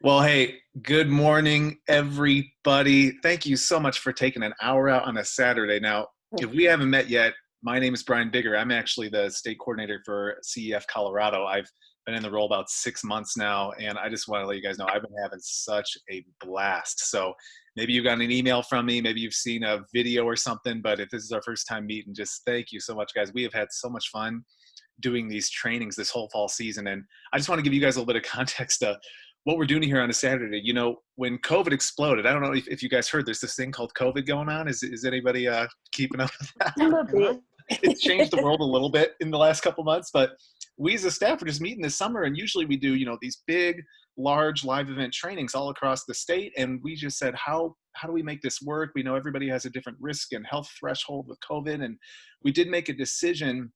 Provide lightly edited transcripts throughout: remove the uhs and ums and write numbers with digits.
Well, hey, good morning, everybody. Thank you so much for taking an hour out on a Saturday. Now, if we haven't met yet, my name is Brian Bigger. I'm actually the state coordinator for CEF Colorado. I've been in the role about 6 months now, and I just want to let you guys know I've been having such a blast. So maybe you got an email from me, maybe you've seen a video or something, but if this is our first time meeting, just thank you so much, guys. We have had so much fun doing these trainings this whole fall season, and I just want to give you guys a little bit of context what we're doing here on a Saturday. You know, when COVID exploded, I don't know if you guys heard, there's this thing called COVID going on. Is anybody keeping up with that? A little bit. It's changed the world a little bit in the last couple months, but we as a staff are just meeting this summer, and usually we do, these big, large live event trainings all across the state, and we just said, how do we make this work? We know everybody has a different risk and health threshold with COVID, and we did make a decision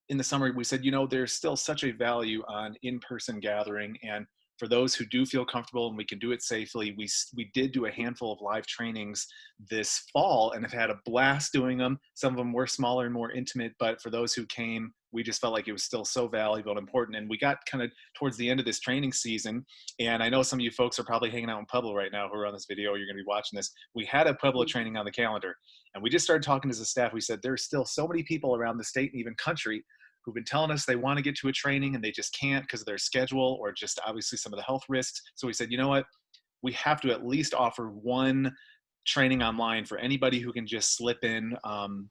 in the summer. We said, there's still such a value on in-person gathering, and for those who do feel comfortable and we can do it safely, we did do a handful of live trainings this fall and have had a blast doing them. Some of them were smaller and more intimate, but for those who came, we just felt like it was still so valuable and important. And we got kind of towards the end of this training season, and I know some of you folks are probably hanging out in Pueblo right now who are on this video, or you're going to be watching this. We had a Pueblo training on the calendar, and we just started talking as a staff. We said, there's still so many people around the state and even country who've been telling us they want to get to a training and they just can't because of their schedule or just obviously some of the health risks. So we said, you know what, we have to at least offer one training online for anybody who can just slip in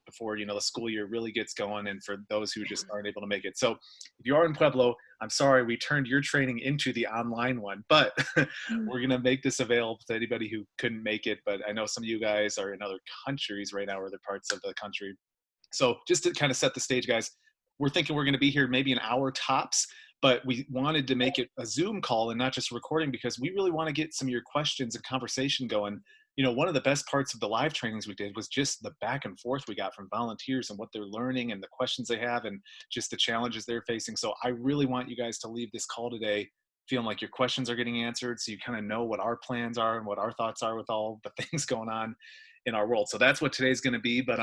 before the school year really gets going, and for those who just aren't able to make it. So if you are in Pueblo, I'm sorry we turned your training into the online one, but we're going to make this available to anybody who couldn't make it. But I know some of you guys are in other countries right now, or other parts of the country. So just to kind of set the stage, guys, we're thinking we're going to be here maybe an hour tops, but we wanted to make it a Zoom call and not just a recording because we really want to get some of your questions and conversation going. One of the best parts of the live trainings we did was just the back and forth we got from volunteers and what they're learning and the questions they have and just the challenges they're facing. So I really want you guys to leave this call today feeling like your questions are getting answered, so you kind of know what our plans are and what our thoughts are with all the things going on in our world. So that's what today's going to be. But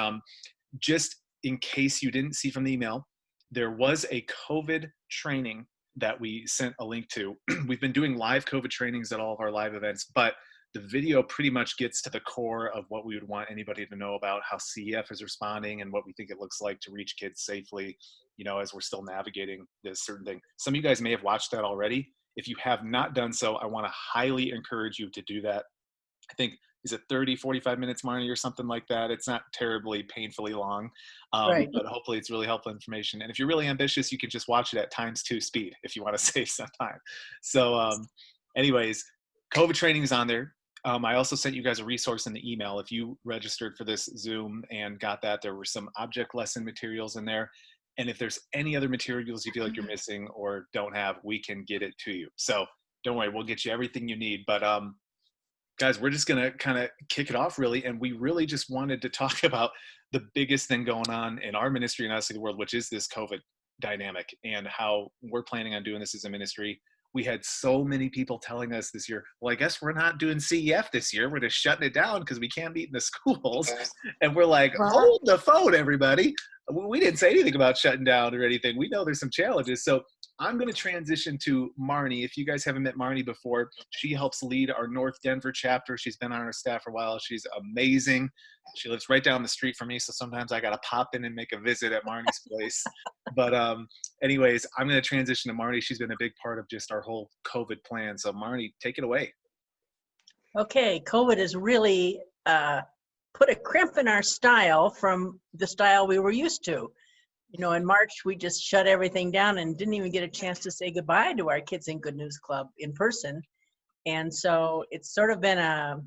just in case you didn't see from the email, there was a COVID training that we sent a link to. We've been doing live COVID trainings at all of our live events, but the video pretty much gets to the core of what we would want anybody to know about how CEF is responding and what we think it looks like to reach kids safely, as we're still navigating this certain thing. Some of you guys may have watched that already. If you have not done so, I want to highly encourage you to do that. I think, is it 30, 45 minutes, Marnie, or something like that? It's not terribly painfully long, Right. but hopefully it's really helpful information. And if you're really ambitious, you can just watch it at ×2 speed if you want to save some time. So anyways, COVID training is on there. I also sent you guys a resource in the email. If you registered for this Zoom and got that, there were some object lesson materials in there. And if there's any other materials you feel like you're missing or don't have, we can get it to you. So don't worry, we'll get you everything you need. But guys, we're just going to kind of kick it off, really. And we really just wanted to talk about the biggest thing going on in our ministry and honestly the world, which is this COVID dynamic and how we're planning on doing this as a ministry. We had so many people telling us this year, well, I guess we're not doing CEF this year. We're just shutting it down because we can't meet in the schools. And we're like, hold the phone, everybody. We didn't say anything about shutting down or anything. We know there's some challenges. So I'm going to transition to Marnie. If you guys haven't met Marnie before, she helps lead our North Denver chapter. She's been on our staff for a while. She's amazing. She lives right down the street from me, so sometimes I got to pop in and make a visit at Marnie's place. But anyways, I'm going to transition to Marnie. She's been a big part of just our whole COVID plan. So Marnie, take it away. Okay, COVID has really put a crimp in our style from the style we were used to. In March, we just shut everything down and didn't even get a chance to say goodbye to our Kids in Good News Club in person. And so it's sort of been a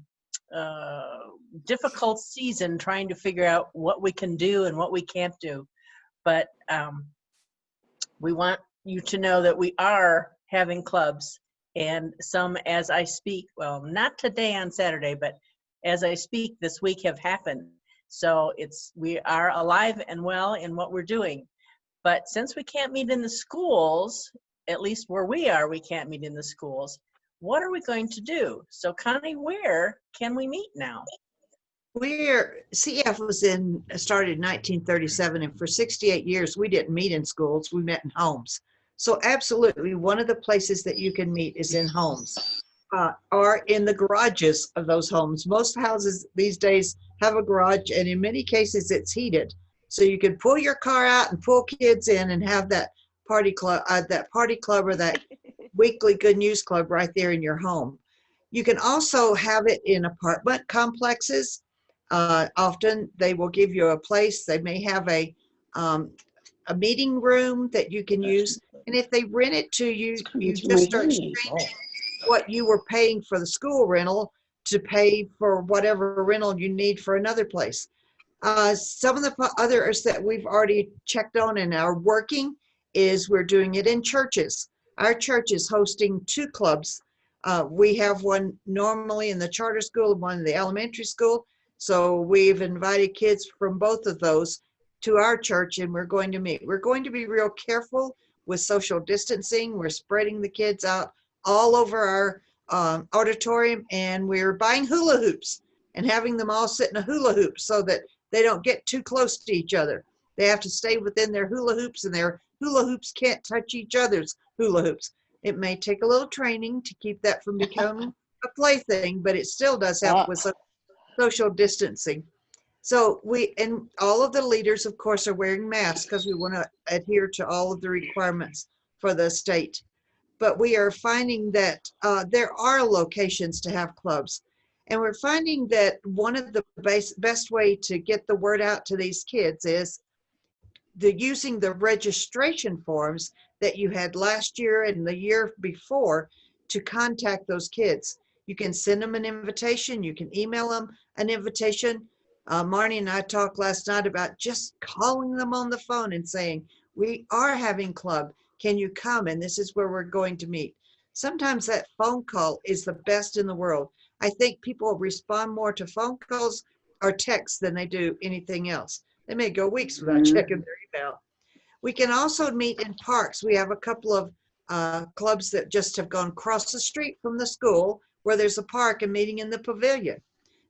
difficult season trying to figure out what we can do and what we can't do. But we want you to know that we are having clubs, and some as I speak, well, not today on Saturday, but as I speak this week have happened. So we are alive and well in what we're doing. But since we can't meet in the schools, at least where we are, we can't meet in the schools, what are we going to do? So Connie, where can we meet now? CEF started in 1937, and for 68 years we didn't meet in schools, we met in homes. So absolutely, one of the places that you can meet is in homes, or in the garages of those homes. Most houses these days have a garage, and in many cases it's heated. So you can pull your car out and pull kids in and have that party club or that weekly good news club right there in your home. You can also have it in apartment complexes. Often they will give you a place. They may have a meeting room that you can use. And if they rent it to you, you just start exchanging what you were paying for the school rental to pay for whatever rental you need for another place. Some of the others that we've already checked on and are working is we're doing it in churches. Our church is hosting 2 clubs. We have one normally in the charter school and one in the elementary school. So we've invited kids from both of those to our church, and we're going to meet. We're going to be real careful with social distancing. We're spreading the kids out all over our auditorium, and we're buying hula hoops and having them all sit in a hula hoop so that they don't get too close to each other. They have to stay within their hula hoops, and their hula hoops can't touch each other's hula hoops. It may take a little training to keep that from becoming a plaything, but it still does help with social distancing. So and all of the leaders, of course, are wearing masks because we want to adhere to all of the requirements for the state. But we are finding that there are locations to have clubs. And we're finding that one of the best way to get the word out to these kids is using the registration forms that you had last year and the year before to contact those kids. You can send them an invitation. You can email them an invitation. Marnie and I talked last night about just calling them on the phone and saying, we are having club. Can you come? And this is where we're going to meet. Sometimes that phone call is the best in the world. I think people respond more to phone calls or texts than they do anything else. They may go weeks without checking their email. We can also meet in parks. We have a couple of clubs that just have gone across the street from the school where there's a park and meeting in the pavilion.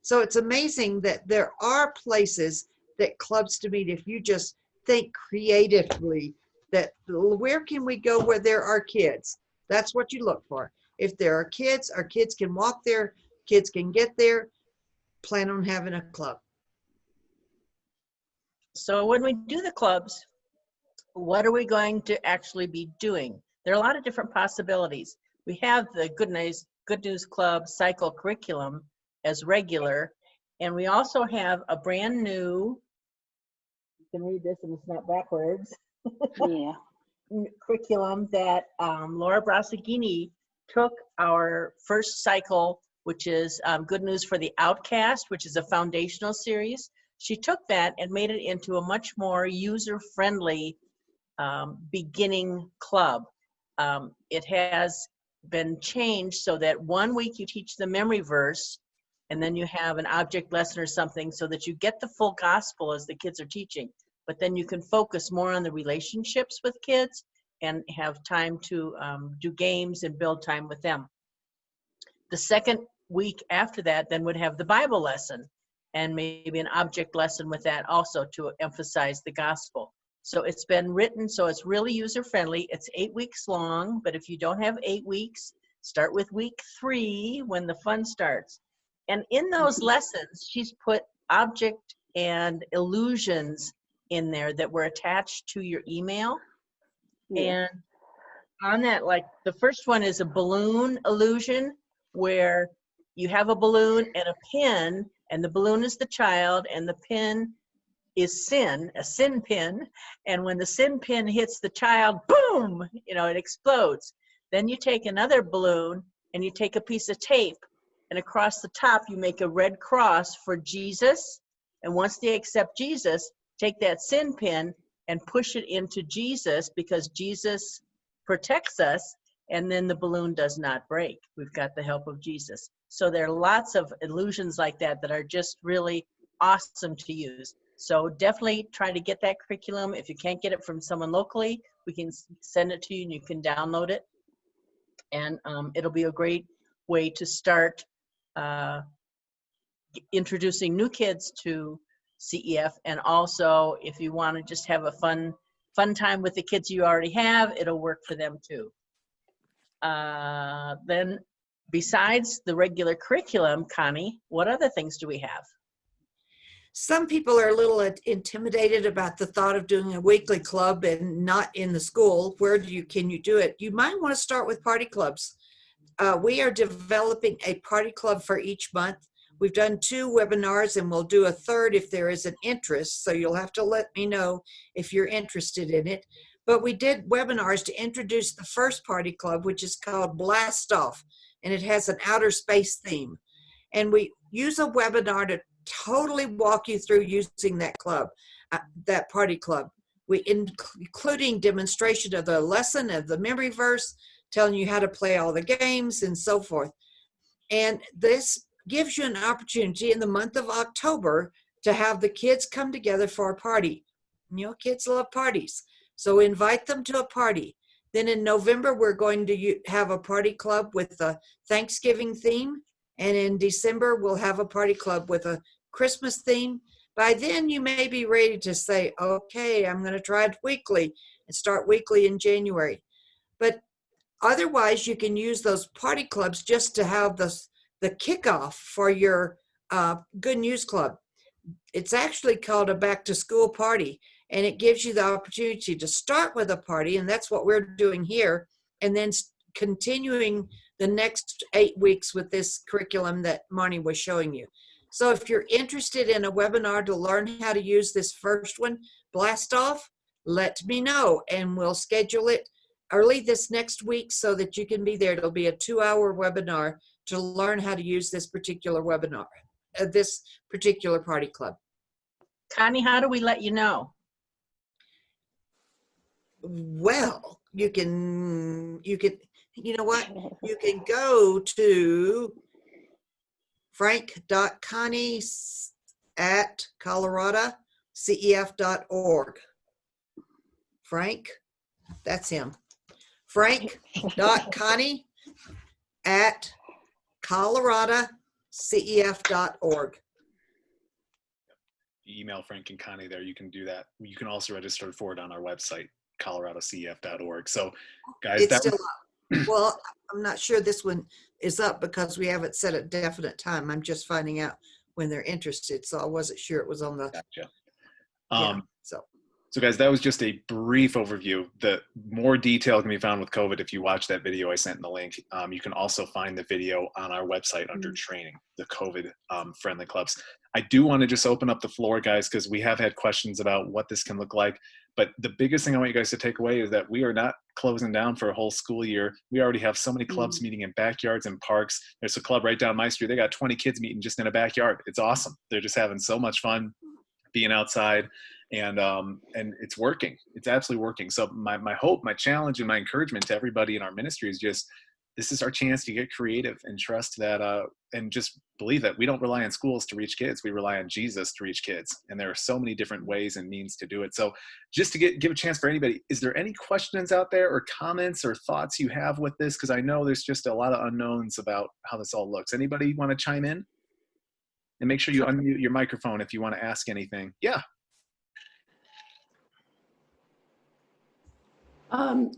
So it's amazing that there are places that clubs to meet if you just think creatively that where can we go where there are kids? That's what you look for. If there are kids, our kids can walk there, kids can get there, plan on having a club. So when we do the clubs, what are we going to actually be doing? There are a lot of different possibilities. We have the Good News Club cycle curriculum as regular, and we also have a brand new, you can read this and it's not backwards, Yeah. curriculum that Laura Brasaghini took our first cycle, which is Good News for the Outcast, which is a foundational series. She took that and made it into a much more user-friendly beginning club. It has been changed so that 1 week you teach the memory verse, and then you have an object lesson or something so that you get the full gospel as the kids are teaching. But then you can focus more on the relationships with kids and have time to do games and build time with them. The second week after that then would have the Bible lesson and maybe an object lesson with that also to emphasize the gospel. So it's been written so it's really user-friendly. It's 8 weeks long, but if you don't have 8 weeks, start with week 3 when the fun starts. And in those lessons, she's put object and illusions in there that were attached to your email. Yeah. And on that, like the first one is a balloon illusion where you have a balloon and a pin, and the balloon is the child and the pin is sin, a sin pin. And when the sin pin hits the child, boom, it explodes. Then you take another balloon and you take a piece of tape, and across the top you make a red cross for Jesus. And once they accept Jesus, take that sin pin and push it into Jesus, because Jesus protects us, and then the balloon does not break. We've got the help of Jesus. So there are lots of illusions like that that are just really awesome to use. So definitely try to get that curriculum. If you can't get it from someone locally, we can send it to you and you can download it. And it'll be a great way to start introducing new kids to CEF. And also, if you want to just have a fun fun time with the kids you already have, it'll work for them too. Then besides the regular curriculum, Connie, what other things do we have? Some people are a little intimidated about the thought of doing a weekly club and not in the school. Where can you do it? You might want to start with party clubs. We are developing a party club for each month. We've done 2 webinars and we'll do a third if there is an interest. So you'll have to let me know if you're interested in it. But we did webinars to introduce the first party club, which is called Blast Off, and it has an outer space theme. And we use a webinar to totally walk you through using that club, that party club. Including demonstration of the lesson, of the memory verse, telling you how to play all the games and so forth. And this gives you an opportunity in the month of October to have the kids come together for a party. You know, kids love parties. So invite them to a party. Then in November, we're going to have a party club with a Thanksgiving theme. And in December, we'll have a party club with a Christmas theme. By then, you may be ready to say, okay, I'm going to try it weekly and start weekly in January. But otherwise, you can use those party clubs just to have the kickoff for your Good News Club. It's actually called a back to school party, and it gives you the opportunity to start with a party, and that's what we're doing here, and then continuing the next 8 weeks with this curriculum that Marnie was showing you. So if you're interested in a webinar to learn how to use this first one, Blast Off, let me know, and we'll schedule it early this next week so that you can be there. It'll be a 2-hour webinar to learn how to use this particular webinar, this particular party club. Connie, how do we let you know? Well, you know what? You can go to frank.connie@coloradocef.org. Frank, that's him. frank.connie@coloradocef.org. You email Frank and Connie there, you can do that. You can also register for it on our website, coloradocef.org. So guys, It's still up. Well, I'm not sure this one is up because we haven't set a definite time. I'm just finding out when they're interested. So I wasn't sure it was on the, gotcha. So guys, that was just a brief overview. The more detail can be found with COVID if you watch that video I sent in the link. You can also find the video on our website under training, the COVID friendly clubs. I do want to just open up the floor, guys, because we have had questions about what this can look like. But the biggest thing I want you guys to take away is that we are not closing down for a whole school year. We already have so many clubs meeting in backyards and parks. There's a club right down my street. They got 20 kids meeting just in a backyard. It's awesome. They're just having so much fun being outside, and it's working. It's absolutely working. So my hope, my challenge, and my encouragement to everybody in our ministry is just, this is our chance to get creative and trust that, and just believe that we don't rely on schools to reach kids. We rely on Jesus to reach kids. And there are so many different ways and means to do it. So just to give a chance for anybody, is there any questions out there or comments or thoughts you have with this? Because I know there's just a lot of unknowns about how this all looks. Anybody want to chime in? And make sure you unmute your microphone if you want to ask anything. Yeah. I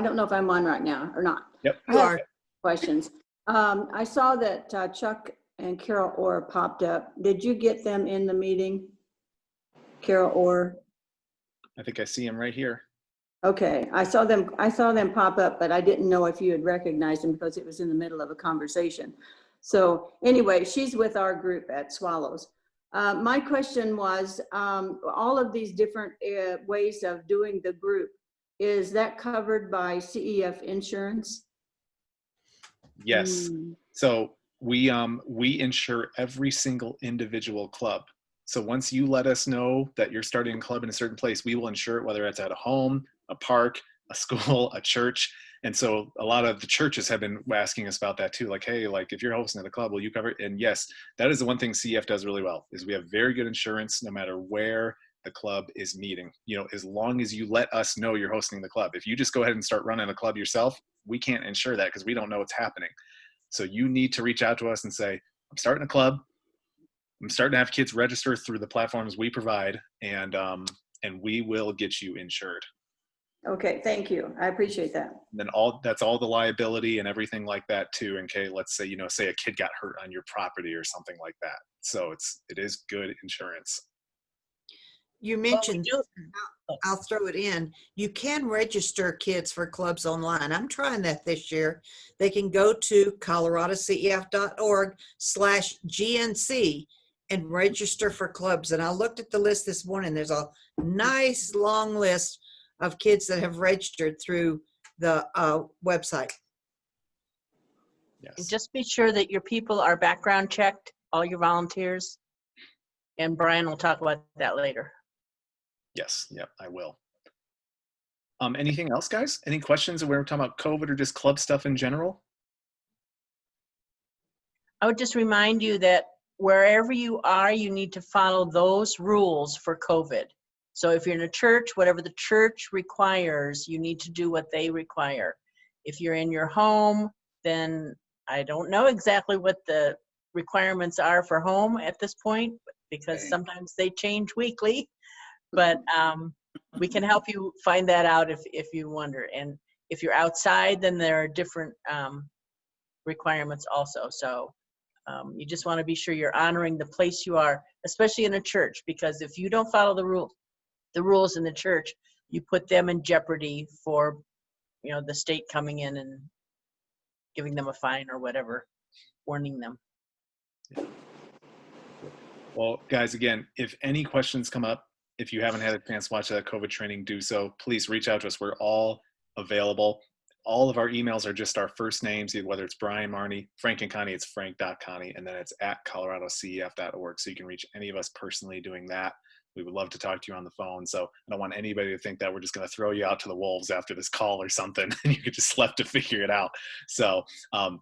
don't know if I'm on right now or not. Yep. you are. Questions. I saw that Chuck and Carol Orr popped up. Did you get them in the meeting? Carol Orr? I think I see him right here. Okay, I saw them pop up, but I didn't know if you had recognized them because it was in the middle of a conversation. So anyway, she's with our group at Swallows. My question was, all of these different ways of doing the group, is that covered by CEF insurance? Yes. So we insure every single individual club. So once you let us know that you're starting a club in a certain place, we will insure it, whether it's at a home, a park, a school, a church. And so a lot of the churches have been asking us about that too. Like, hey, like if you're hosting at a club, will you cover it? And yes, that is the one thing CEF does really well, is we have very good insurance no matter where the club is meeting. You know, as long as you let us know you're hosting the club. If you just go ahead and start running a club yourself, we can't insure that because we don't know what's happening. So you need to reach out to us and say, I'm starting a club. I'm starting to have kids register through the platforms we provide. And and we will get you insured. Okay, thank you. I appreciate that. And then that's all the liability and everything like that too. In case, let's say, say a kid got hurt on your property or something like that. So it is good insurance. You Well, we mentioned, do- I'll throw it in. You can register kids for clubs online. I'm trying that this year. They can go to coloradocef.org/GNC and register for clubs. And I looked at the list this morning. There's a nice long list of kids that have registered through the website. And Yes. just be sure that your people are background checked, all your volunteers. And Brian will talk about that later. Yes. Yep. I will. Anything else, guys? Any questions? We're talking about COVID or just club stuff in general? I would just remind you that wherever you are, you need to follow those rules for COVID. So if you're in a church, whatever the church requires, you need to do what they require. If you're in your home, then I don't know exactly what the requirements are for home at this point, because sometimes they change weekly. But we can help you find that out if you wonder. And if you're outside, then there are different requirements also. So you just want to be sure you're honoring the place you are, especially in a church, because if you don't follow the rules in the church, you put them in jeopardy for, the state coming in and giving them a fine or whatever, warning them. Well, guys, again, if any questions come up, if you haven't had a chance to watch that COVID training, do so. Please reach out to us. We're all available. All of our emails are just our first names, whether it's Brian Marnie, Frank and Connie, it's frank.connie, and then it's at coloradocef.org. So you can reach any of us personally doing that. We would love to talk to you on the phone. So I don't want anybody to think that we're just going to throw you out to the wolves after this call or something, and you could just left to figure it out. So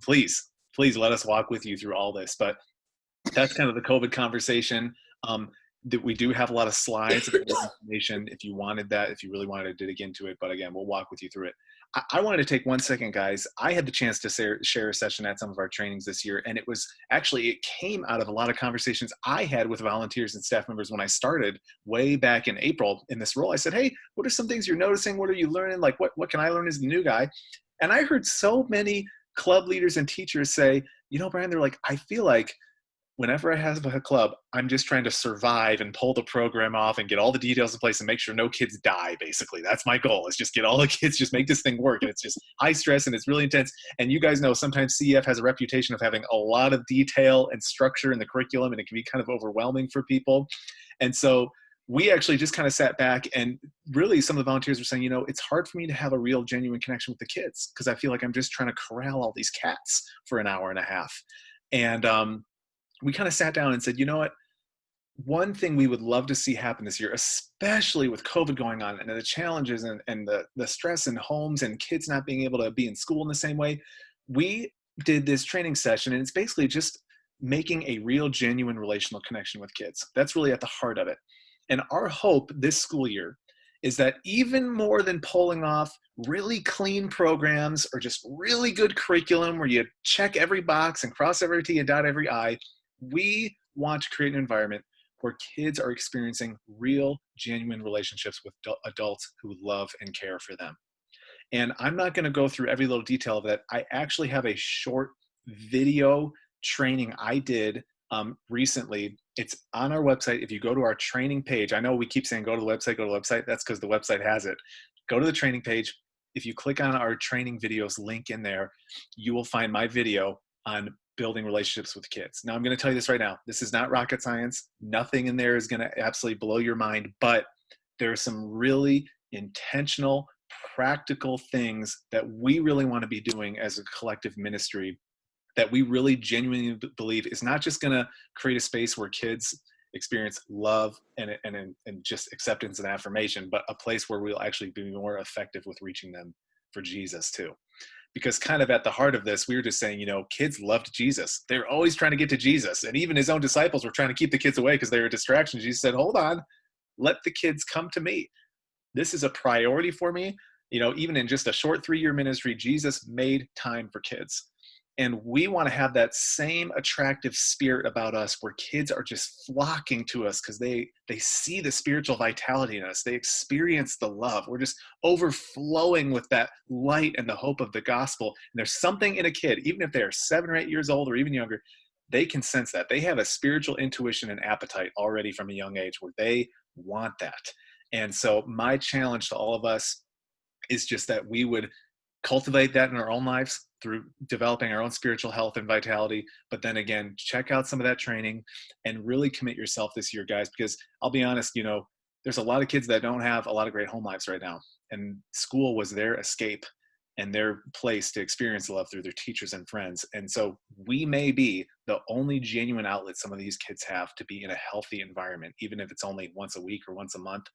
please let us walk with you through all this. But that's kind of the COVID conversation. That we do have a lot of slides and information if you wanted that, if you really wanted to dig into it. But again, we'll walk with you through it. I wanted to take 1 second, guys. I had the chance to share a session at some of our trainings this year, and it came out of a lot of conversations I had with volunteers and staff members when I started way back in April in this role. I said, hey, what are some things you're noticing? What are you learning? Like, what can I learn as the new guy? And I heard so many club leaders and teachers say, Brian, they're like, I feel like whenever I have a club, I'm just trying to survive and pull the program off and get all the details in place and make sure no kids die, basically. That's my goal, is just get all the kids, just make this thing work. And it's just high stress and it's really intense. And you guys know sometimes CEF has a reputation of having a lot of detail and structure in the curriculum, and it can be kind of overwhelming for people. And so we actually just kind of sat back, and really some of the volunteers were saying, it's hard for me to have a real genuine connection with the kids because I feel like I'm just trying to corral all these cats for an hour and a half. And we kind of sat down and said, one thing we would love to see happen this year, especially with COVID going on and the challenges and the stress in homes and kids not being able to be in school in the same way, we did this training session, and it's basically just making a real, genuine relational connection with kids. That's really at the heart of it. And our hope this school year is that even more than pulling off really clean programs or just really good curriculum where you check every box and cross every T and dot every I, we want to create an environment where kids are experiencing real, genuine relationships with adults who love and care for them. And I'm not going to go through every little detail of that. I actually have a short video training I did recently. It's on our website. If you go to our training page, I know we keep saying go to the website. That's because the website has it. Go to the training page. If you click on our training videos link in there, you will find my video on building relationships with kids. Now, I'm going to tell you this right now. This is not rocket science. Nothing in there is going to absolutely blow your mind, but there are some really intentional, practical things that we really want to be doing as a collective ministry that we really genuinely believe is not just going to create a space where kids experience love and just acceptance and affirmation, but a place where we'll actually be more effective with reaching them for Jesus too. Because kind of at the heart of this, we were just saying, kids loved Jesus. They were always trying to get to Jesus. And even his own disciples were trying to keep the kids away because they were a distraction. Jesus said, hold on, let the kids come to me. This is a priority for me. Even in just a short 3-year ministry, Jesus made time for kids. And we want to have that same attractive spirit about us where kids are just flocking to us because they see the spiritual vitality in us. They experience the love. We're just overflowing with that light and the hope of the gospel. And there's something in a kid, even if they're 7 or 8 years old or even younger, they can sense that. They have a spiritual intuition and appetite already from a young age where they want that. And so my challenge to all of us is just that we would cultivate that in our own lives through developing our own spiritual health and vitality. But then again, check out some of that training and really commit yourself this year, guys, because I'll be honest, there's a lot of kids that don't have a lot of great home lives right now. And school was their escape and their place to experience love through their teachers and friends. And so we may be the only genuine outlet some of these kids have to be in a healthy environment, even if it's only once a week or once a month.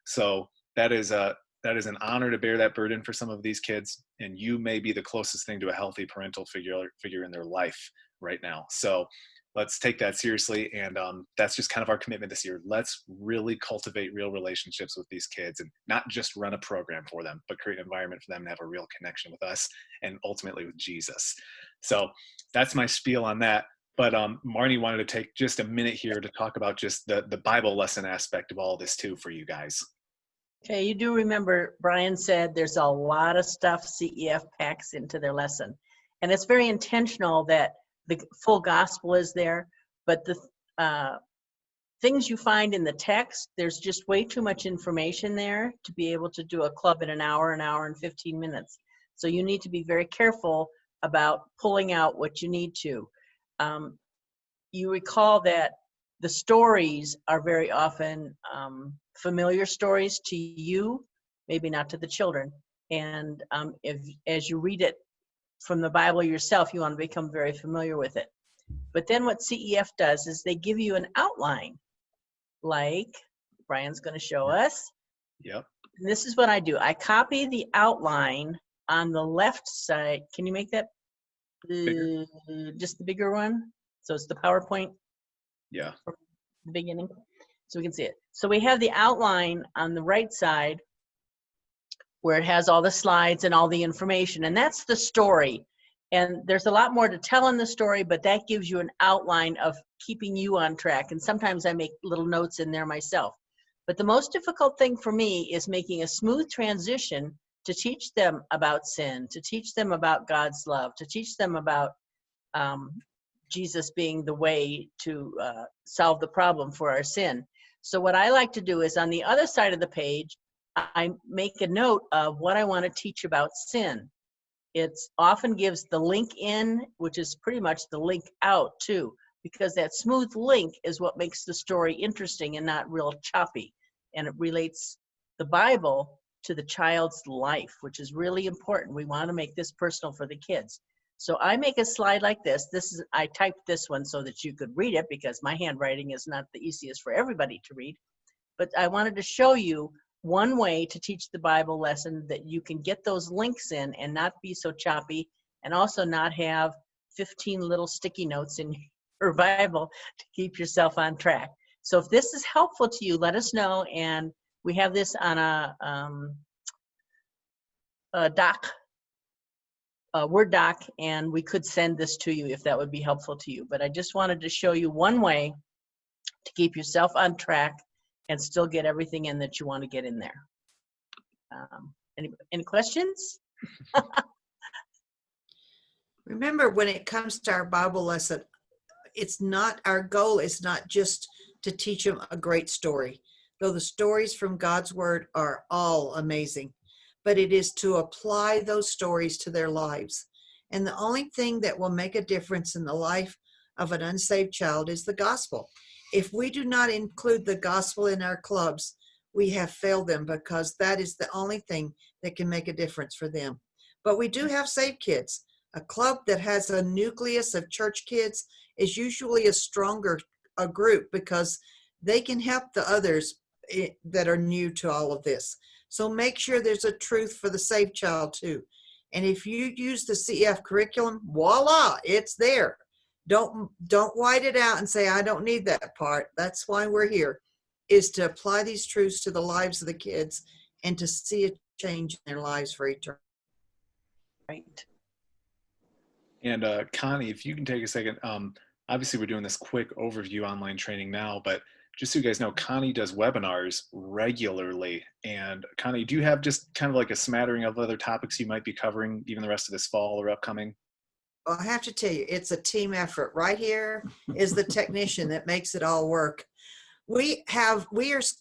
So that is an honor to bear that burden for some of these kids. And you may be the closest thing to a healthy parental figure in their life right now. So let's take that seriously. And that's just kind of our commitment this year. Let's really cultivate real relationships with these kids and not just run a program for them, but create an environment for them to have a real connection with us and ultimately with Jesus. So that's my spiel on that. But Marnie wanted to take just a minute here to talk about just the Bible lesson aspect of all this too for you guys. Okay, you do remember Brian said there's a lot of stuff CEF packs into their lesson. And it's very intentional that the full gospel is there, but the things you find in the text, there's just way too much information there to be able to do a club in an hour and 15 minutes. So you need to be very careful about pulling out what you need to. You recall that the stories are very often familiar stories to you, maybe not to the children. And as you read it from the Bible yourself, you want to become very familiar with it. But then what CEF does is they give you an outline, like Brian's going to show us. Yep. And this is what I do. I copy the outline on the left side. Can you make that just the bigger one? So it's the PowerPoint. Yeah. From the beginning, so we can see it. So we have the outline on the right side where it has all the slides and all the information, and that's the story. And there's a lot more to tell in the story, but that gives you an outline of keeping you on track. And sometimes I make little notes in there myself. But the most difficult thing for me is making a smooth transition to teach them about sin, to teach them about God's love, to teach them about Jesus being the way to solve the problem for our sin. So what I like to do is on the other side of the page, I make a note of what I want to teach about sin. It often gives the link in, which is pretty much the link out too, because that smooth link is what makes the story interesting and not real choppy. And it relates the Bible to the child's life, which is really important. We want to make this personal for the kids. So I make a slide like this. I typed this one so that you could read it because my handwriting is not the easiest for everybody to read. But I wanted to show you one way to teach the Bible lesson that you can get those links in and not be so choppy, and also not have 15 little sticky notes in your Bible to keep yourself on track. So if this is helpful to you, let us know. And we have this on a Word doc, and we could send this to you if that would be helpful to you. But I just wanted to show you one way to keep yourself on track and still get everything in that you want to get in there. Any questions? Remember, when it comes to our Bible lesson, our goal is not just to teach them a great story, though the stories from God's Word are all amazing, but it is to apply those stories to their lives. And the only thing that will make a difference in the life of an unsaved child is the gospel. If we do not include the gospel in our clubs, we have failed them, because that is the only thing that can make a difference for them. But we do have saved kids. A club that has a nucleus of church kids is usually a stronger group, because they can help the others that are new to all of this. So make sure there's a truth for the saved child too. And if you use the CEF curriculum, voila, it's there. Don't white it out and say, I don't need that part. That's why we're here, is to apply these truths to the lives of the kids and to see a change in their lives for eternity. Right. And Connie, if you can take a second, obviously we're doing this quick overview online training now, but just so you guys know, Connie does webinars regularly. And Connie, do you have just kind of like a smattering of other topics you might be covering even the rest of this fall or upcoming? Well, I have to tell you, it's a team effort. Right here is the technician that makes it all work. We are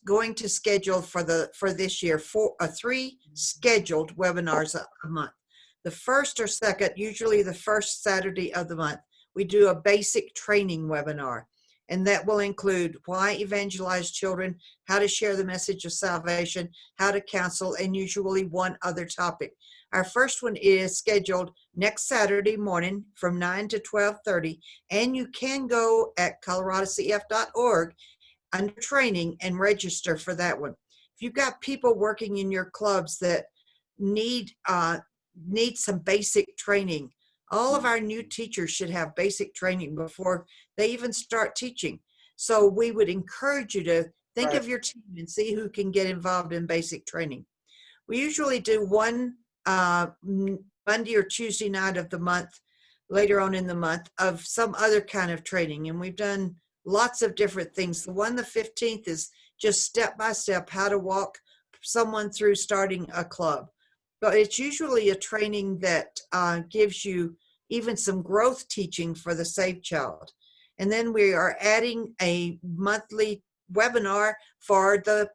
going to schedule for this year 3 scheduled webinars a month. The first or second, usually the first Saturday of the month, we do a basic training webinar. And that will include why evangelize children, how to share the message of salvation, how to counsel, and usually one other topic. Our first one is scheduled next Saturday morning from 9 to 12:30, and you can go at coloradocf.org under training and register for that one. If you've got people working in your clubs that need some basic training, all of our new teachers should have basic training before they even start teaching. So we would encourage you to think of your team and see who can get involved in basic training. We usually do one Monday or Tuesday night of the month, later on in the month, of some other kind of training. And we've done lots of different things. The 15th is just step by step how to walk someone through starting a club. But it's usually a training that gives you even some growth teaching for the saved child. And then we are adding a monthly webinar for the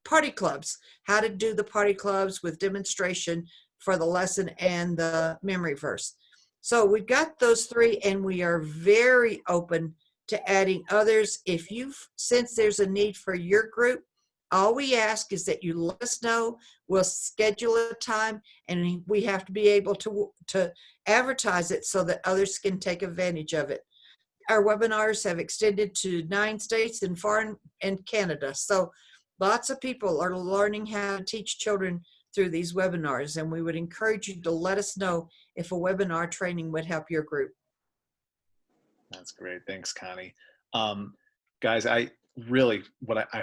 party clubs, how to do the party clubs with demonstration for the lesson and the memory verse. So we've got those 3, and we are very open to adding others. If you sense there's a need for your group, all we ask is that you let us know. We'll schedule a time, and we have to be able to advertise it so that others can take advantage of it. Our webinars have extended to 9 states and foreign and Canada. So lots of people are learning how to teach children through these webinars, and we would encourage you to let us know if a webinar training would help your group. That's great. Thanks, Connie. Guys, I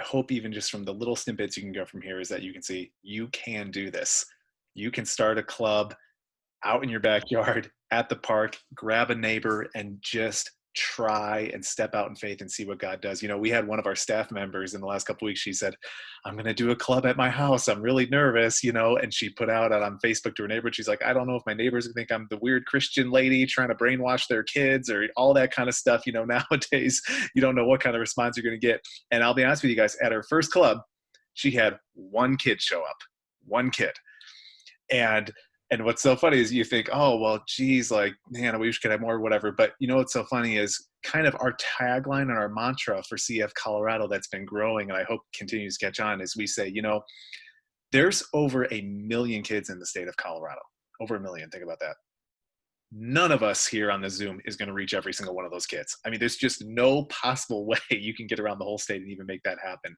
hope even just from the little snippets you can go from here is that you can see you can do this. You can start a club out in your backyard, at the park, grab a neighbor, and just try and step out in faith and see what God does. You know, we had one of our staff members in the last couple of weeks. She said, I'm going to do a club at my house. I'm really nervous, you know, and she put out on Facebook to her neighbor. She's like, I don't know if my neighbors think I'm the weird Christian lady trying to brainwash their kids or all that kind of stuff. You know, nowadays, you don't know what kind of response you're going to get. And I'll be honest with you guys, at her first club, she had 1 kid show up, 1 kid. And what's so funny is you think, oh, well, geez, like, man, I wish we could have more or whatever. But you know what's so funny is kind of our tagline and our mantra for CF Colorado that's been growing, and I hope continues to catch on, is we say, you know, there's over 1 million kids in the state of Colorado. Over 1 million, think about that. None of us here on the Zoom is going to reach every single one of those kids. I mean, there's just no possible way you can get around the whole state and even make that happen.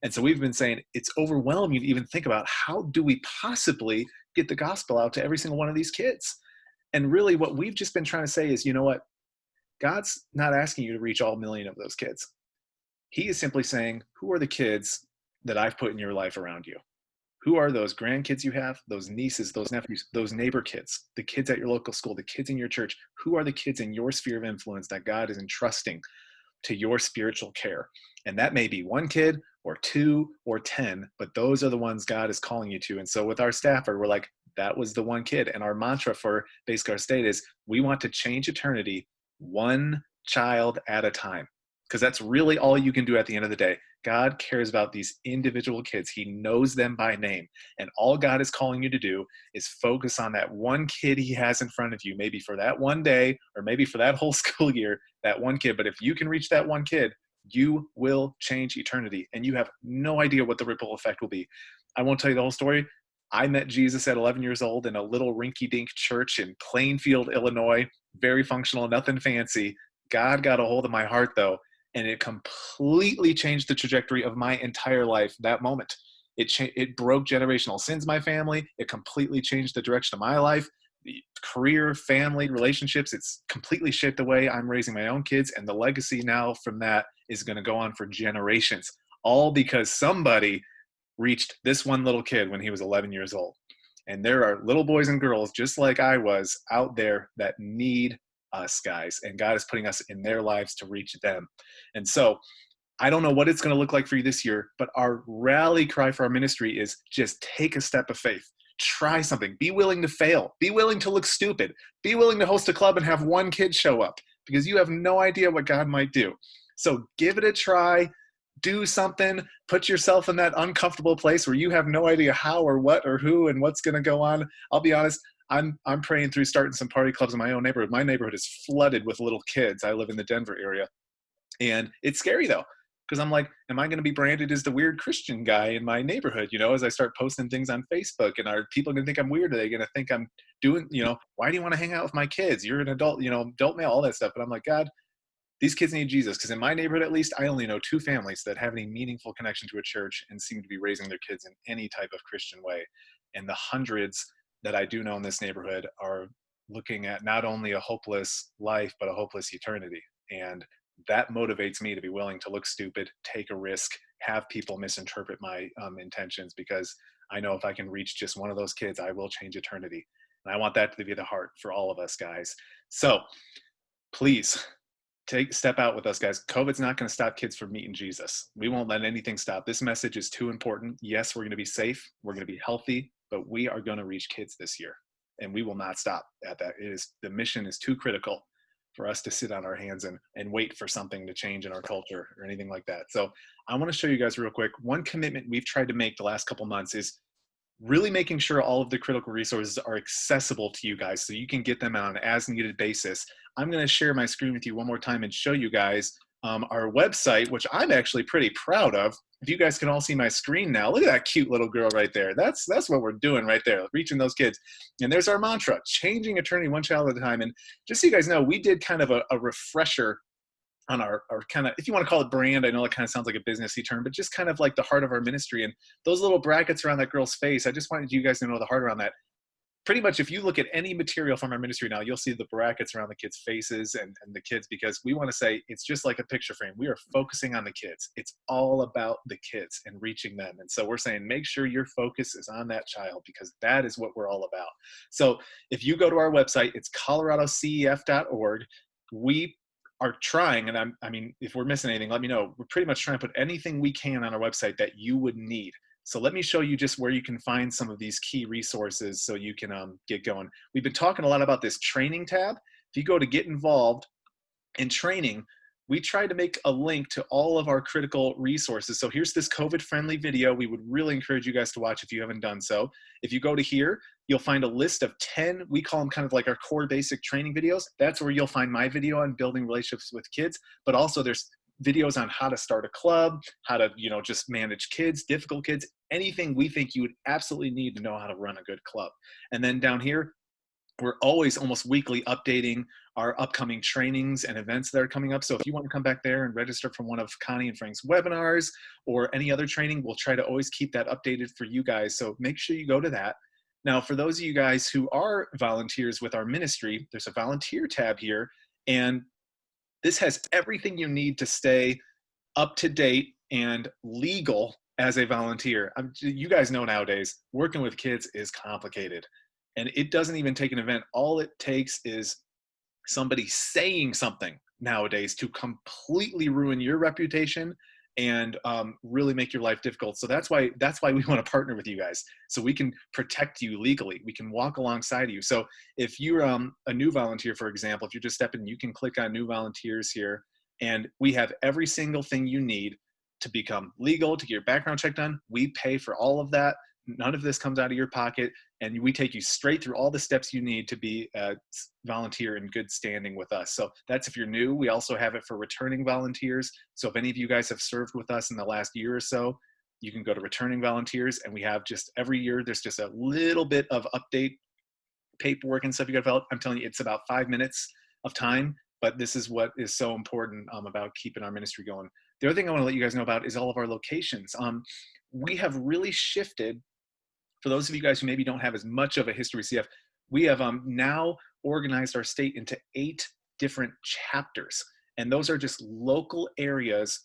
And so we've been saying it's overwhelming to even think about how do we possibly get the gospel out to every single one of these kids. And really what we've just been trying to say is, you know what? God's not asking you to reach all 1 million of those kids. He is simply saying, who are the kids that I've put in your life around you? Who are those grandkids you have, those nieces, those nephews, those neighbor kids, the kids at your local school, the kids in your church? Who are the kids in your sphere of influence that God is entrusting to your spiritual care? And that may be 1 kid or 2 or 10, but those are the ones God is calling you to. And so with our staffer, we're like, that was the 1 kid. And our mantra for Base Guard State is we want to change eternity 1 child at a time. Because that's really all you can do at the end of the day. God cares about these individual kids. He knows them by name. And all God is calling you to do is focus on that 1 kid he has in front of you, maybe for that 1 day, or maybe for that whole school year, that 1 kid. But if you can reach that 1 kid, you will change eternity. And you have no idea what the ripple effect will be. I won't tell you the whole story. I met Jesus at 11 years old in a little rinky-dink church in Plainfield, Illinois. Very functional, nothing fancy. God got a hold of my heart, though. And it completely changed the trajectory of my entire life that moment. It broke generational sins in my family. It completely changed the direction of my life, the career, family, relationships. It's completely shaped the way I'm raising my own kids. And the legacy now from that is going to go on for generations, all because somebody reached this 1 little kid when he was 11 years old. And there are little boys and girls, just like I was, out there that need us, guys. And God is putting us in their lives to reach them. And so I don't know what it's going to look like for you this year, but our rally cry for our ministry is just take a step of faith. Try something. Be willing to fail. Be willing to look stupid. Be willing to host a club and have one kid show up, because you have no idea what God might do. So give it a try. Do something. Put yourself in that uncomfortable place where you have no idea how or what or who and what's going to go on. I'll be honest. I'm praying through starting some party clubs in my own neighborhood. My neighborhood is flooded with little kids. I live in the Denver area. And it's scary though, because I'm like, am I going to be branded as the weird Christian guy in my neighborhood? You know, as I start posting things on Facebook, and are people going to think I'm weird? Are they going to think I'm doing, you know, why do you want to hang out with my kids? You're an adult, you know, adult male, all that stuff. But I'm like, God, these kids need Jesus. Because in my neighborhood, at least, I only know 2 families that have any meaningful connection to a church and seem to be raising their kids in any type of Christian way. And the hundreds that I do know in this neighborhood are looking at not only a hopeless life, but a hopeless eternity. And that motivates me to be willing to look stupid, take a risk, have people misinterpret my intentions, because I know if I can reach just one of those kids, I will change eternity. And I want that to be the heart for all of us, guys. So please step out with us, guys. COVID's not going to stop kids from meeting Jesus. We won't let anything stop. This message is too important. Yes, we're going to be safe. We're going to be healthy, but we are going to reach kids this year, and we will not stop at that. The mission is too critical for us to sit on our hands and wait for something to change in our culture or anything like that. So I want to show you guys real quick. One commitment we've tried to make the last couple months is really making sure all of the critical resources are accessible to you guys so you can get them on an as needed basis. I'm going to share my screen with you one more time and show you guys our website, which I'm actually pretty proud of. If you guys can all see my screen now, look at that cute little girl right there. That's what we're doing right there, reaching those kids. And there's our mantra, changing eternity one child at a time. And just so you guys know, we did kind of a refresher on our kind of, if you want to call it brand, I know it kind of sounds like a businessy term, but just kind of like the heart of our ministry. And those little brackets around that girl's face, I just wanted you guys to know the heart around that. Pretty much, if you look at any material from our ministry now, you'll see the brackets around the kids' faces and the kids, because we want to say it's just like a picture frame. We are focusing on the kids. It's all about the kids and reaching them. And so we're saying, make sure your focus is on that child, because that is what we're all about. So if you go to our website, it's coloradocef.org. We are trying, and I mean, if we're missing anything, let me know. We're pretty much trying to put anything we can on our website that you would need. So let me show you just where you can find some of these key resources so you can get going. We've been talking a lot about this training tab. If you go to get involved in training, we try to make a link to all of our critical resources. So here's this COVID-friendly video. We would really encourage you guys to watch if you haven't done so. If you go to here, you'll find a list of 10, we call them kind of like our core basic training videos. That's where you'll find my video on building relationships with kids, but also there's videos on how to start a club, how to, you know, just manage kids, difficult kids, anything we think you would absolutely need to know how to run a good club. And then down here, we're always almost weekly updating our upcoming trainings and events that are coming up. So if you want to come back there and register for one of Connie and Frank's webinars or any other training, we'll try to always keep that updated for you guys. So make sure you go to that. Now, for those of you guys who are volunteers with our ministry, there's a volunteer tab here, and this has everything you need to stay up to date and legal as a volunteer. You guys know nowadays, working with kids is complicated. And it doesn't even take an event. All it takes is somebody saying something nowadays to completely ruin your reputation and really make your life difficult. So that's why we want to partner with you guys, so we can protect you legally. We can walk alongside you. So if you're a new volunteer, for example, if you're just stepping, you can click on new volunteers here, and we have every single thing you need to become legal, to get your background check done. We pay for all of that. None of this comes out of your pocket, and we take you straight through all the steps you need to be a volunteer in good standing with us. So that's if you're new. We also have it for returning volunteers. So if any of you guys have served with us in the last year or so, you can go to returning volunteers, and we have just every year, there's just a little bit of update paperwork and stuff you got to fill out. I'm telling you, it's about 5 minutes of time, but this is what is so important about keeping our ministry going. The other thing I want to let you guys know about is all of our locations. We have really shifted. For those of you guys who maybe don't have as much of a history with CF, we have now organized our state into 8 different chapters. And those are just local areas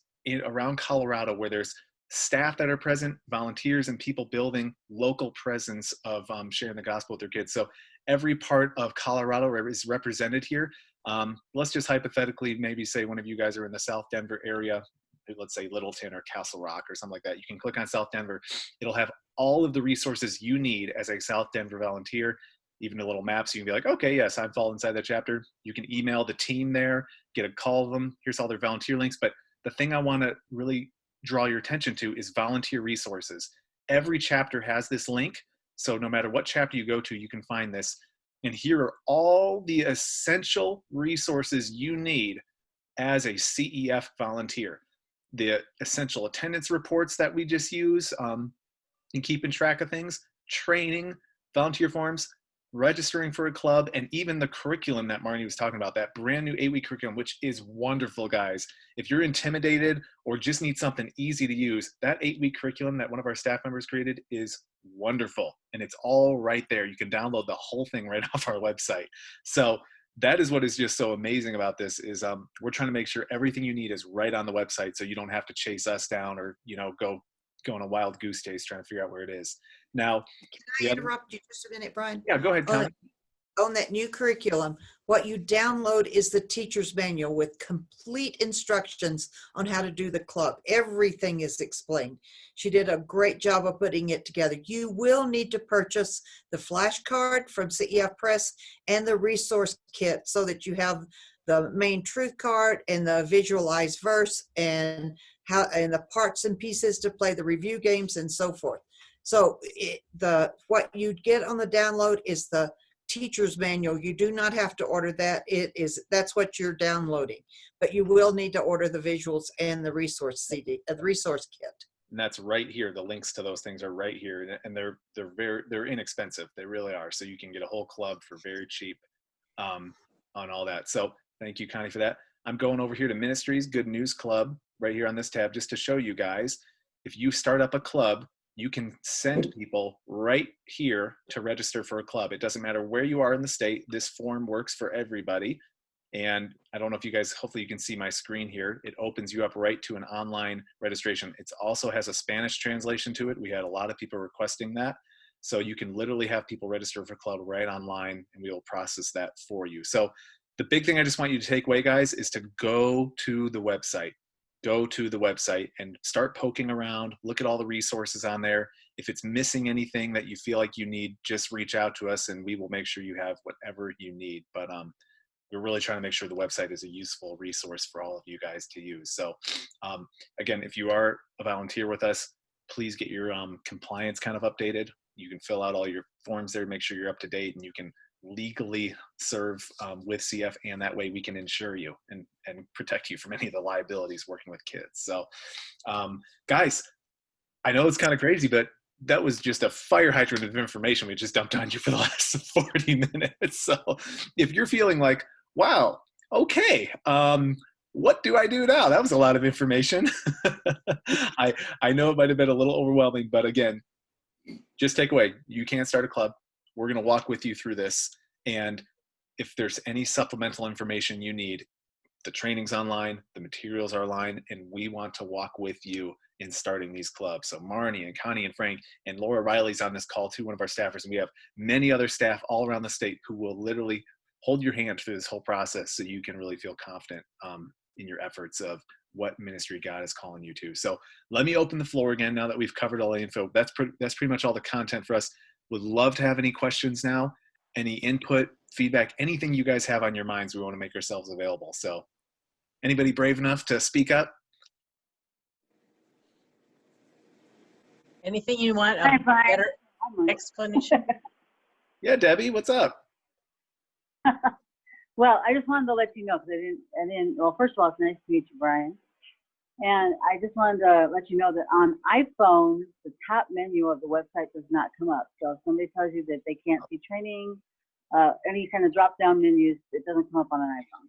around Colorado where there's staff that are present, volunteers, and people building local presence of sharing the gospel with their kids. So every part of Colorado is represented here. Let's just hypothetically maybe say one of you guys are in the South Denver area, let's say Littleton or Castle Rock or something like that. You can click on South Denver. It'll have all of the resources you need as a South Denver volunteer, even a little map. So you can be like, okay, yes, I fall inside that chapter. You can email the team there, get a call of them. Here's all their volunteer links. But the thing I want to really draw your attention to is volunteer resources. Every chapter has this link. So no matter what chapter you go to, you can find this. And here are all the essential resources you need as a CEF volunteer. The essential attendance reports that we just use in keeping track of things, training, volunteer forms, registering for a club, and even the curriculum that Marnie was talking about, that brand new 8-week curriculum, which is wonderful, guys. If you're intimidated or just need something easy to use, that 8-week curriculum that one of our staff members created is wonderful. And it's all right there. You can download the whole thing right off our website. So that is what is just so amazing about this is we're trying to make sure everything you need is right on the website, so you don't have to chase us down or, you know, go on a wild goose chase trying to figure out where it is. Now, Can I interrupt you just a minute, Brian? yeah, go ahead, Connie. On that new curriculum, what you download is the teacher's manual with complete instructions on how to do the club. Everything is explained. She did a great job of putting it together. You will need to purchase the flashcard from CEF Press and the resource kit so that you have the main truth card and the visualized verse and the parts and pieces to play the review games and so forth. So what you get on the download is the teacher's manual. You do not have to order that. That's what you're downloading, but you will need to order the visuals and the resource CD, the resource kit. And that's right here. The links to those things are right here, and they're inexpensive. They really are. So you can get a whole club for very cheap on all that. So thank you, Connie, for that. I'm going over here to Ministries Good News Club right here on this tab just to show you guys. If you start up a club, you can send people right here to register for a club. It doesn't matter where you are in the state. This form works for everybody. And I don't know if you guys, hopefully you can see my screen here. It opens you up right to an online registration. It also has a Spanish translation to it. We had a lot of people requesting that. So you can literally have people register for a club right online, and we will process that for you. So the big thing I just want you to take away, guys, is to go to the website. Go to the website and start poking around, look at all the resources on there. If it's missing anything that you feel like you need, just reach out to us and we will make sure you have whatever you need. But we're really trying to make sure the website is a useful resource for all of you guys to use. So again, if you are a volunteer with us, please get your compliance kind of updated. You can fill out all your forms there, make sure you're up to date, and you can legally serve with CF, and that way we can insure you and protect you from any of the liabilities working with kids. So guys, I know it's kind of crazy, but that was just a fire hydrant of information we just dumped on you for the last 40 minutes. So if you're feeling like, wow, okay, what do I do now? That was a lot of information. I know it might have been a little overwhelming, but again, just take away, you can't start a club. We're going to walk with you through this. And if there's any supplemental information you need, the training's online, the materials are online, and we want to walk with you in starting these clubs. So Marnie and Connie and Frank and Laura Riley's on this call too, one of our staffers, and we have many other staff all around the state who will literally hold your hand through this whole process so you can really feel confident in your efforts of what ministry God is calling you to. So let me open the floor again now that we've covered all the info. That's pretty much all the content for us. Would love to have any questions now, any input, feedback, anything you guys have on your minds. We want to make ourselves available. So anybody brave enough to speak up? Anything you want Hi, a Brian. better explanation? Yeah, Debbie, what's up? Well, I just wanted to let you know, because well, first of all, it's nice to meet you, Brian. And I just wanted to let you know that on iPhone, the top menu of the website does not come up. So if somebody tells you that they can't see training, any kind of drop-down menus, it doesn't come up on an iPhone.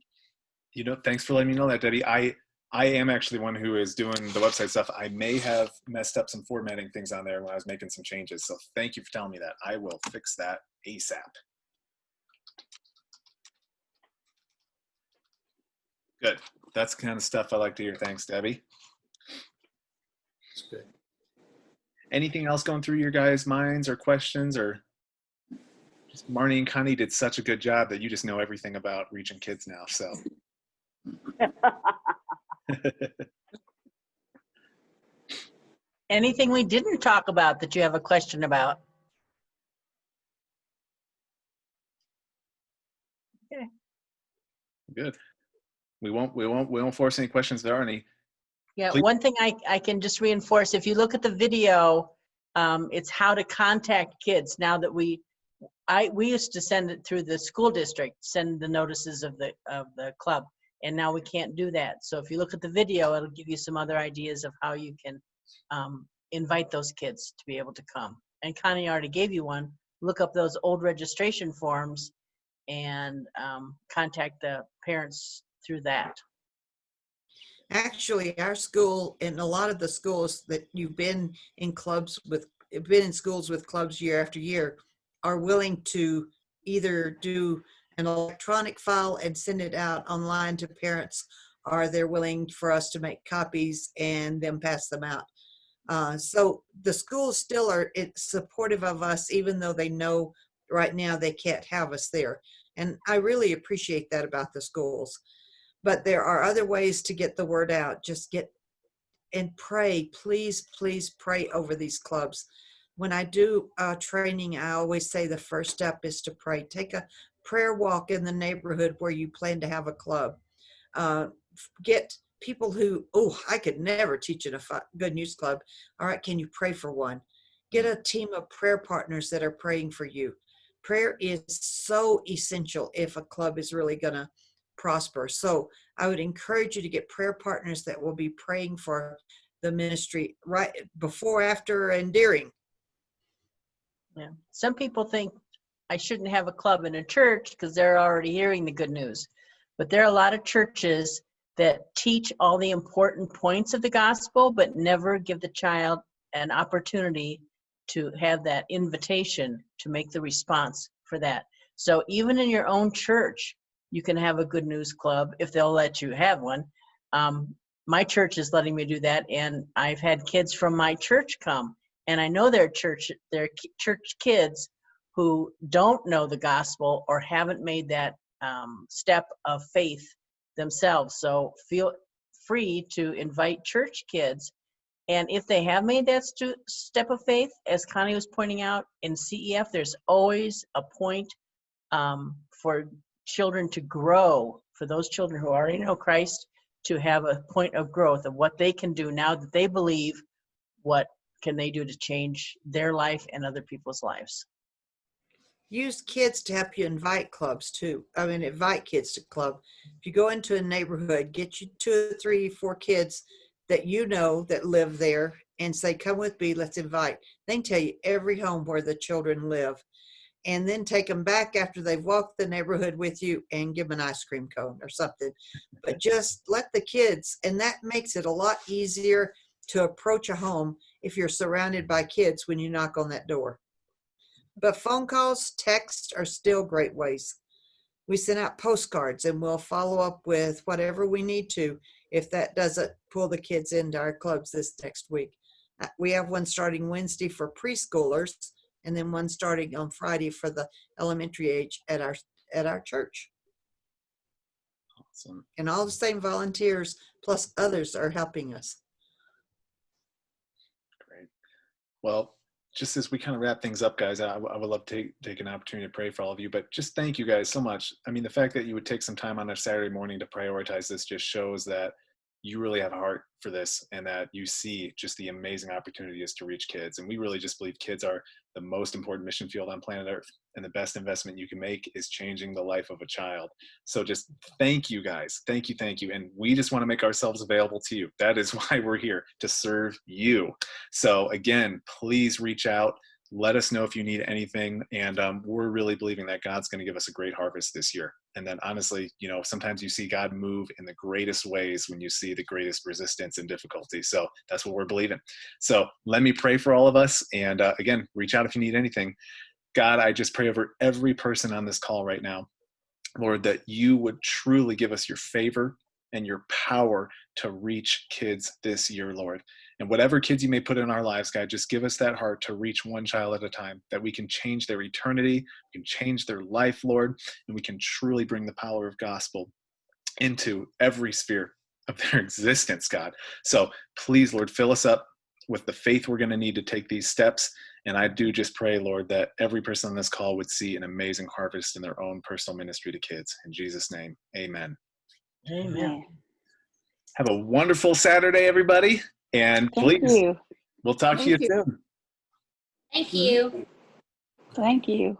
You know, thanks for letting me know that, Debbie. I am actually one who is doing the website stuff. I may have messed up some formatting things on there when I was making some changes. So thank you for telling me that. I will fix that ASAP. Good. That's the kind of stuff I like to hear. Thanks, Debbie. Good. Anything else going through your guys' minds or questions, or just Marnie and Connie did such a good job that you just know everything about reaching kids now. So Anything we didn't talk about that you have a question about? good. We won't force any questions if there are any. Yeah, Please. one thing I can just reinforce, if you look at the video, it's how to contact kids. Now that we used to send it through the school district, send the notices of the club, and now we can't do that. So if you look at the video, it'll give you some other ideas of how you can invite those kids to be able to come. And Connie already gave you one. Look up those old registration forms and contact the parents through that. Actually, our school and a lot of the schools that you've been in schools with clubs year after year are willing to either do an electronic file and send it out online to parents, or they're willing for us to make copies and then pass them out. So the schools still are supportive of us, even though they know right now they can't have us there. And I really appreciate that about the schools. But there are other ways to get the word out. Just get and pray. Please, please pray over these clubs. When I do training, I always say the first step is to pray. Take a prayer walk in the neighborhood where you plan to have a club. Get people who, I could never teach in a Good News Club. All right, can you pray for one? Get a team of prayer partners that are praying for you. Prayer is so essential if a club is really going to prosper. So I would encourage you to get prayer partners that will be praying for the ministry right before, after, and during. Yeah. Some people think I shouldn't have a club in a church because they're already hearing the good news. But there are a lot of churches that teach all the important points of the gospel, but never give the child an opportunity to have that invitation to make the response for that. So even in your own church, you can have a Good News Club if they'll let you have one. My church is letting me do that, and I've had kids from my church come, and I know they're church kids who don't know the gospel or haven't made that step of faith themselves. So feel free to invite church kids, and if they have made that step of faith, as Connie was pointing out, in CEF, there's always a point for children to grow, for those children who already know Christ to have a point of growth of what they can do now that they believe, what can they do to change their life and other people's lives. Use kids to help you invite clubs too. Invite kids to club. If you go into a neighborhood, get you 2, 3, 4 kids that you know that live there and say, come with me, let's invite. They can tell you every home where the children live. And then take them back after they've walked the neighborhood with you and give them an ice cream cone or something. But just let the kids, and that makes it a lot easier to approach a home if you're surrounded by kids when you knock on that door. But phone calls, text are still great ways. We send out postcards and we'll follow up with whatever we need to if that doesn't pull the kids into our clubs this next week. We have one starting Wednesday for preschoolers, and then one starting on Friday for the elementary age at our church. Awesome. And all the same volunteers plus others are helping us. Great. Well, just as we kind of wrap things up, guys, I would love to take an opportunity to pray for all of you, but just thank you guys so much. I mean, the fact that you would take some time on a Saturday morning to prioritize this just shows that you really have a heart for this and that you see just the amazing opportunity is to reach kids. And we really just believe kids are the most important mission field on planet Earth. And the best investment you can make is changing the life of a child. So just thank you guys. Thank you. Thank you. And we just want to make ourselves available to you. That is why we're here, to serve you. So again, please reach out. Let us know if you need anything. And we're really believing that God's going to give us a great harvest this year. And then honestly, sometimes you see God move in the greatest ways when you see the greatest resistance and difficulty. So that's what we're believing. So let me pray for all of us. And again, reach out if you need anything. God, I just pray over every person on this call right now, Lord, that you would truly give us your favor and your power to reach kids this year, Lord. And whatever kids you may put in our lives, God, just give us that heart to reach one child at a time, that we can change their eternity, we can change their life, Lord, and we can truly bring the power of gospel into every sphere of their existence, God. So please, Lord, fill us up with the faith we're going to need to take these steps. And I do just pray, Lord, that every person on this call would see an amazing harvest in their own personal ministry to kids. In Jesus' name, amen. Amen. Have a wonderful Saturday, everybody. And Thank please, you. we'll talk to you Thank you. soon. Thank you. Thank you.